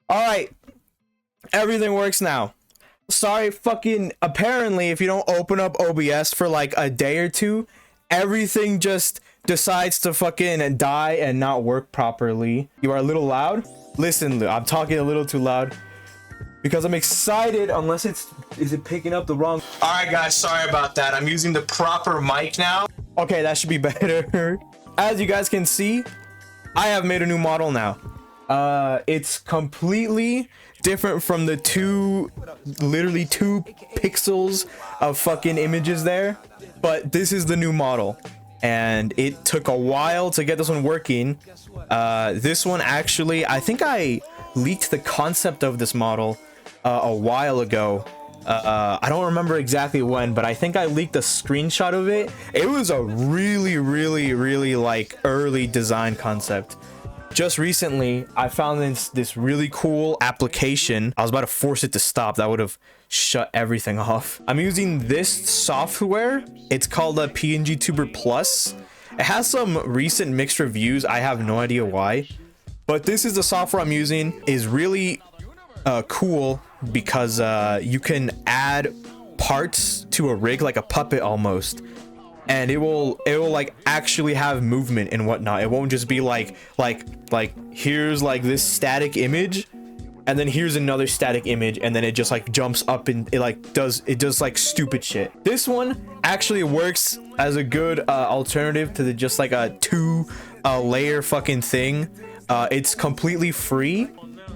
All right, everything works now. Sorry, fucking. Apparently, if you don't open up OBS for like a day or two, everything just decides to fucking die and not work properly. You are a little loud. Listen, I'm talking a little too loud because I'm excited. Unless is it picking up the wrong? All right, guys. Sorry about that. I'm using the proper mic now. Okay, that should be better. As you guys can see, I have made a new model now. It's completely different from the literally two pixels of fucking images there, but this is the new model, and it took a while to get this one working. This one actually, I think I leaked the concept of this model a while ago. I don't remember exactly when, but I think I leaked a screenshot of it. It was a really like early design concept. Just recently, I found this really cool application. I was about to force it to stop. That would have shut everything off. I'm using this software. It's called a PNG Tuber Plus. It has some recent mixed reviews. I have no idea why, but this is the software I'm using. Is really cool because you can add parts to a rig like a puppet almost, and it will like actually have movement and whatnot. It won't just be like here's like this static image and then here's another static image and then it just like jumps up and it does like stupid shit. This one actually works as a good alternative to the just like a two layer fucking thing. It's completely free.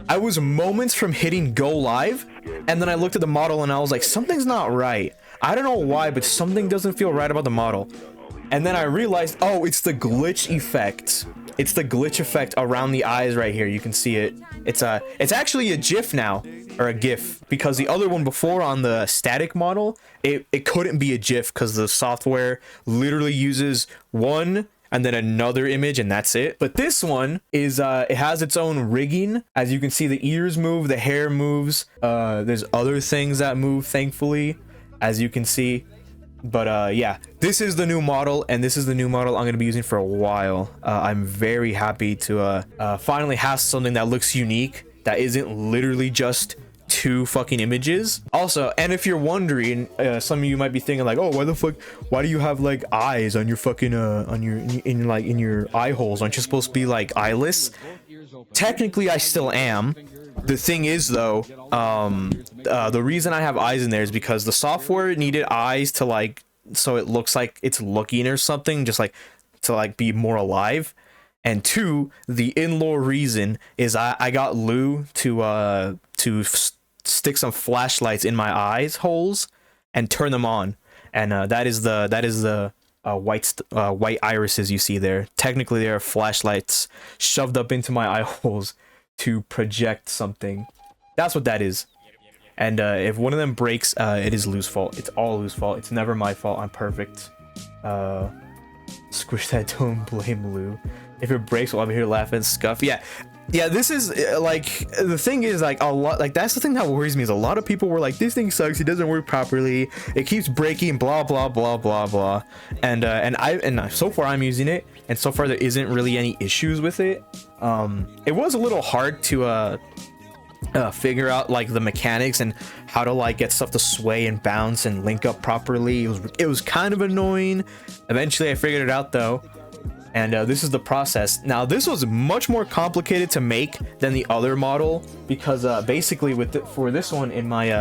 I was moments from hitting go live, and then I looked at the model and I was like, something's not right. I don't know why, but something doesn't feel right about the model. And then I realized, oh, it's the glitch effect. It's the glitch effect around the eyes right here. You can see it. It's actually a GIF now, or a GIF, because the other one before on the static model, it couldn't be a GIF because the software literally uses one and then another image and that's it. But this one is it has its own rigging. As you can see, the ears move, the hair moves, there's other things that move, thankfully, as you can see. But yeah, this is the new model, and this is the new model I'm going to be using for a while. I'm very happy to finally have something that looks unique, that isn't literally just two fucking images. Also, and if you're wondering, some of you might be thinking like, oh, why do you have like eyes on your fucking in your eye holes? Aren't you supposed to be like eyeless? Technically I still am. The thing is though, the reason I have eyes in there is because the software needed eyes to like, so it looks like it's looking or something, just like to like be more alive. And two, the in-lore reason is I got Lou to stick some flashlights in my eyes holes and turn them on, and that is the white irises you see there. Technically, they are flashlights shoved up into my eye holes to project something. That's what that is. And if one of them breaks, it is Lou's fault. It's all Lou's fault. It's never my fault. I'm perfect. Squish that, don't blame Lou. If it breaks, we'll over here laugh and scuff. Yeah, this is like, the thing is like a lot, like that's the thing that worries me, is a lot of people were like, this thing sucks, it doesn't work properly, it keeps breaking, blah blah blah blah blah. And so far I'm using it, and so far there isn't really any issues with it. It was a little hard to figure out like the mechanics and how to like get stuff to sway and bounce and link up properly. It was kind of annoying. Eventually I figured it out though. And this is the process. Now this was much more complicated to make than the other model, because basically for this one in my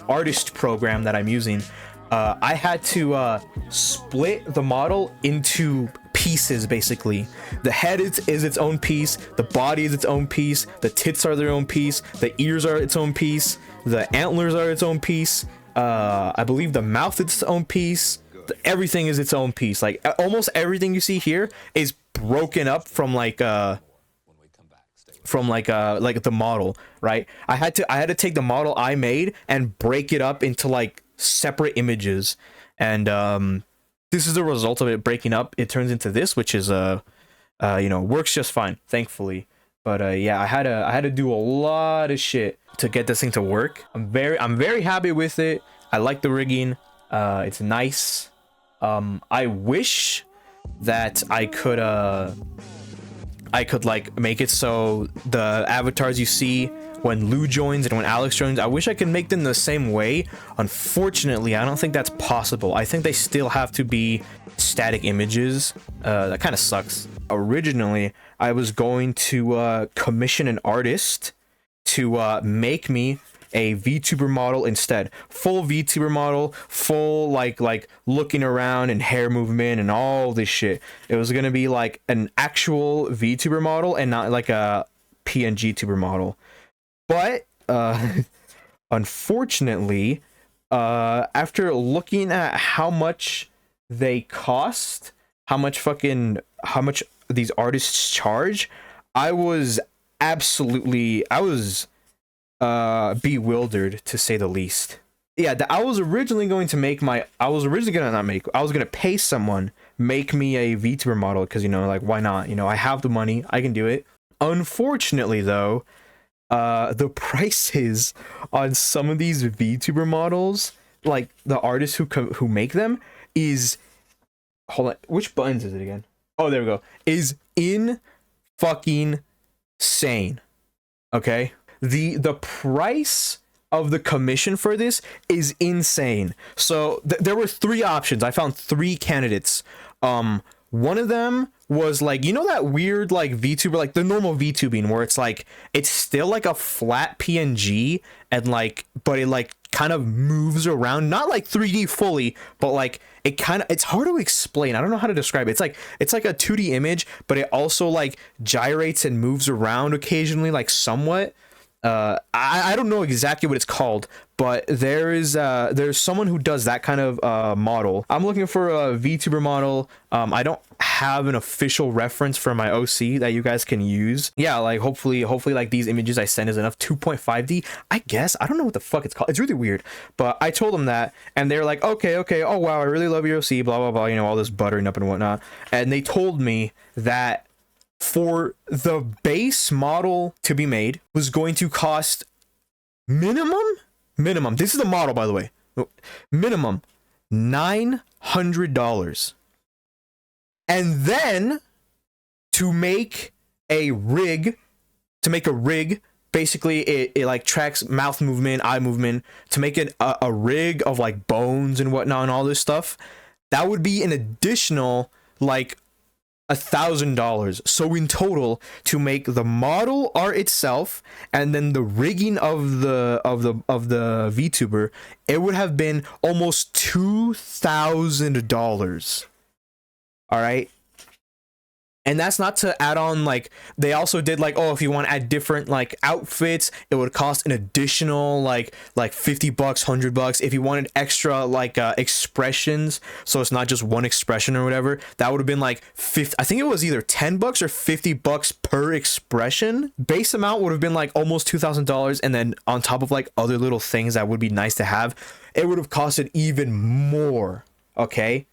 artist program that I'm using, I had to split the model into pieces. Basically, the head is its own piece, the body is its own piece, the tits are their own piece, the ears are its own piece, the antlers are its own piece, I believe the mouth is its own piece. Everything is its own piece. Like almost everything you see here is broken up from like the model, right? I had to take the model I made and break it up into like separate images, and this is the result of it breaking up. It turns into this, which is works just fine, thankfully. But yeah, I had to do a lot of shit to get this thing to work. I'm very happy with it. I like the rigging. It's nice. I wish that I I could like make it so the avatars you see when Lou joins and when Alex joins, I wish I could make them the same way. Unfortunately, I don't think that's possible. I think they still have to be static images. That kind of sucks. Originally, I was going to commission an artist to make me a VTuber model instead. Full VTuber model, full like looking around and hair movement and all this shit. It was gonna be like an actual VTuber model and not like a PNG tuber model. But unfortunately, after looking at how much they cost, how much these artists charge, I was bewildered, to say the least. Yeah, I was originally going to pay someone make me a VTuber model, because, you know, like, why not? You know, I have the money, I can do it. Unfortunately, though, the prices on some of these VTuber models, like the artists who make them, is, hold on, which buttons is it again? Oh, there we go. Is in fucking sane. Okay? The price of the commission for this is insane. So there were 3 options. I found 3 candidates. One of them was like, you know, that weird like VTuber, like the normal VTubing where it's like, it's still like a flat PNG and like, but it like kind of moves around, not like 3D fully, but like it kind of, it's hard to explain. I don't know how to describe it. It's like a 2D image, but it also like gyrates and moves around occasionally, like somewhat. I don't know exactly what it's called, but there's someone who does that kind of model. I'm looking for a VTuber model. I don't have an official reference for my OC that you guys can use. Yeah, like hopefully like these images I send is enough. 2.5D, I guess. I don't know what the fuck it's called. It's really weird. But I told them that, and they're like, okay. Oh wow, I really love your OC. Blah blah blah. You know, all this buttering up and whatnot. And they told me that for the base model to be made was going to cost minimum, this is the model, by the way, minimum $900. And then to make a rig, basically it like tracks mouth movement, eye movement, to make it a rig of like bones and whatnot and all this stuff, that would be an additional like $1,000. So in total, to make the model art itself and then the rigging of the VTuber, it would have been almost $2,000. All right. And that's not to add on, like, they also did like, oh, if you want to add different like outfits, it would cost an additional like $50, $100. If you wanted extra like expressions, so it's not just one expression or whatever, that would have been like I think it was either $10 or $50 per expression. Base amount would have been like almost $2,000, and then on top of like other little things that would be nice to have, it would have costed even more. Okay.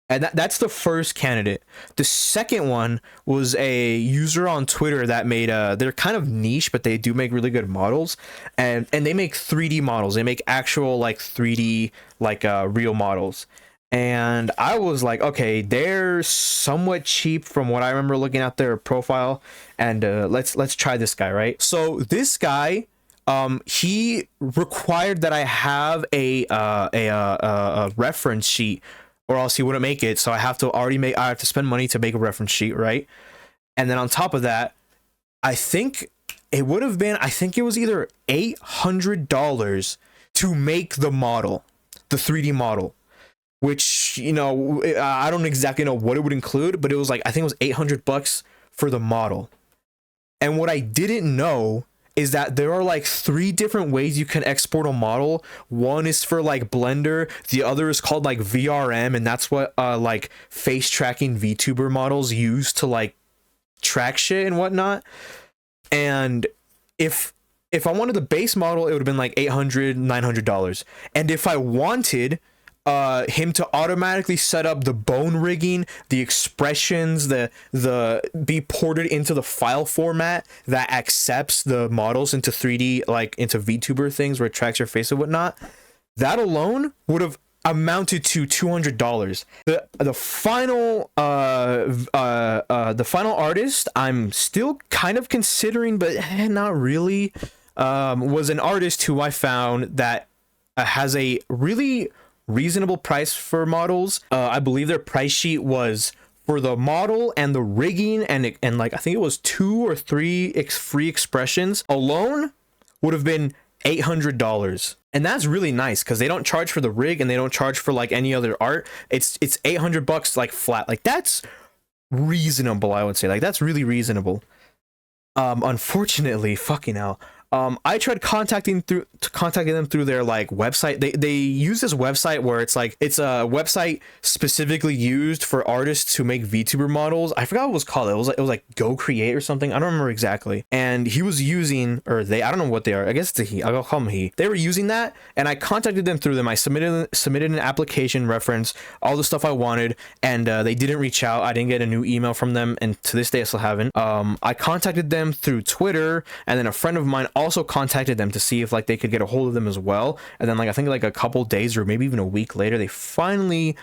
And that's the first candidate. The second one was a user on Twitter that made they're kind of niche, but they do make really good models, and they make 3D models. They make actual like 3D like real models. And I was like, okay, they're somewhat cheap from what I remember looking at their profile, and let's try this guy, right? So this guy, he required that I have a reference sheet, or else he wouldn't make it. So I have to spend money to make a reference sheet, right? And then on top of that, I think it was either $800 to make the model, the 3D model, which, you know, I don't exactly know what it would include, but it was like, I think it was $800 for the model. And what I didn't know is that there are like 3 different ways you can export a model. One is for like Blender, the other is called like VRM, and that's what like face tracking VTuber models use to like track shit and whatnot. And if I wanted the base model, it would have been like $800, $900. And if I wanted him to automatically set up the bone rigging, the expressions, the be ported into the file format that accepts the models into 3D, like into VTuber things where it tracks your face and whatnot, that alone would have amounted to $200. The final the final artist I'm still kind of considering, but not really, was an artist who I found that has a really reasonable price for models. I believe their price sheet was for the model and the rigging and like I think it was 2 or 3 free expressions alone would have been $800. And that's really nice because they don't charge for the rig and they don't charge for like any other art. It's $800 like flat. Like that's reasonable, I would say. Like that's really reasonable. Unfortunately, fucking hell, I tried contacting them through their like website. They use this website where it's like it's a website specifically used for artists who make VTuber models. I forgot what it was called. It was like Go Create or something. I don't remember exactly. And he was using, or they, I don't know what they are. I guess it's a he. I'll call him he. They were using that, and I contacted them through them. I submitted an application reference, all the stuff I wanted, and they didn't reach out. I didn't get a new email from them, and to this day I still haven't. I contacted them through Twitter, and then a friend of mine also contacted them to see if like they could get a hold of them as well. And then like I think like a couple days or maybe even a week later, they finally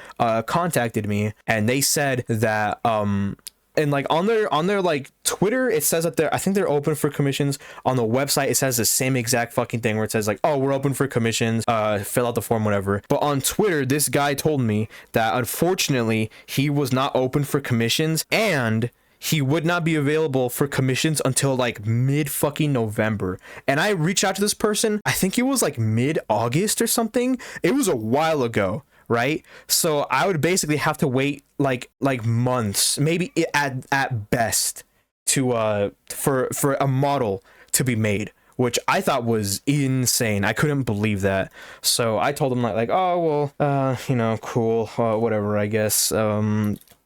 contacted me, and they said that and like on their like Twitter, it says that I think they're open for commissions. On the website, it says the same exact fucking thing where it says like, oh, we're open for commissions, fill out the form, whatever. But on Twitter, this guy told me that unfortunately he was not open for commissions, and he would not be available for commissions until like mid fucking November. And I reached out to this person, I think it was like mid-August or something. It was a while ago, right? So I would basically have to wait like months, maybe at best, to for a model to be made, which I thought was insane. I couldn't believe that. So I told him like, oh well, you know, cool, whatever, I guess.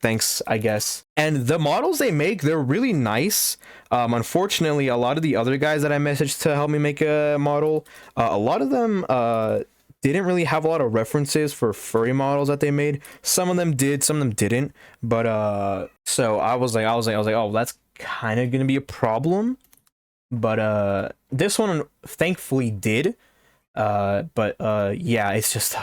Thanks, I guess. And the models they make, they're really nice. Unfortunately, a lot of the other guys that I messaged to help me make a model, a lot of them didn't really have a lot of references for furry models that they made. Some of them did, some of them didn't. But so I was like, oh, that's kind of gonna be a problem. But this one thankfully did. But yeah, it's just